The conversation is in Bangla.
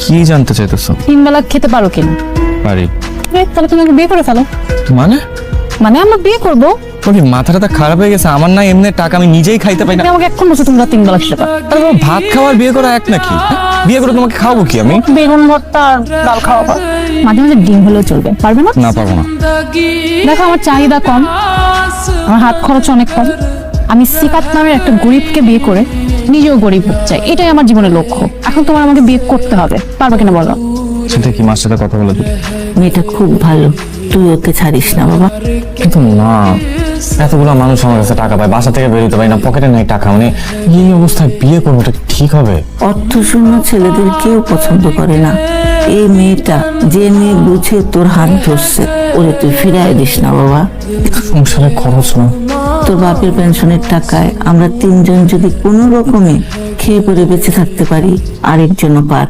কি জানতে চাইতেছো? 3 বেলা খেতে পারো কিনা? পারি। তাহলে তুমি আমাকে বিয়ে করে ফেলো। মানে মানে আমরা বিয়ে করবো। ওকে মাথাটা খারাপ হয়ে গেছে আমার, না এমনি টাকা আমি নিজেই খাইতে পাই না। তুমি আমাকে এখন বলছো তোমরা 3 বেলা খেতে পারো। আরে বাবা, ভাত খাওয়ার বিয়ে করা এক নাকি? বিয়ে করে তোমাকে খাওয়াবো কি আমি? বেগুন ভর্তা আর ডাল খাওয়াবো। মাঝে মাঝে ডিম হলেও চলবে, পারবে না? না, পারবো না। দেখো আমার চাহিদা কম, আমার হাত খরচ অনেক কম। আমি সিফাত নামের একটা গরিবকে বিয়ে করে নিজেও গরিব হতে চাই, এটাই আমার জীবনের লক্ষ্য। এখন তোমার আমাকে বিয়ে করতে হবে, পারবে কিনা বলো? সেটা কি মার সাথে কথা বলে দিই? মেয়েটা খুব ভালো, তুই ওকে ছাড়িস না বাবা। কিন্তু না, এতগুলো মানুষ আমার কাছে টাকা পায়, বাসা থেকে বেরোতে পারি না, পকেটে নেই টাকা, মানে এই অবস্থায় বিয়ে করবো এটা ঠিক হবে? অর্থশূন্য ছেলেদের কেউ পছন্দ করে না। এই মেয়েটা যে মেয়ে বুঝে তোর হাত ধরছে, ওরে তুই ফিরাই দিস না বাবা। সংসারে খরচ না। তোর বাপের পেনশনের টাকায় আমরা 3 জন যদি কোনো রকমে খেয়ে পরে বেঁচে থাকতে পারি, আরেকজনও পার।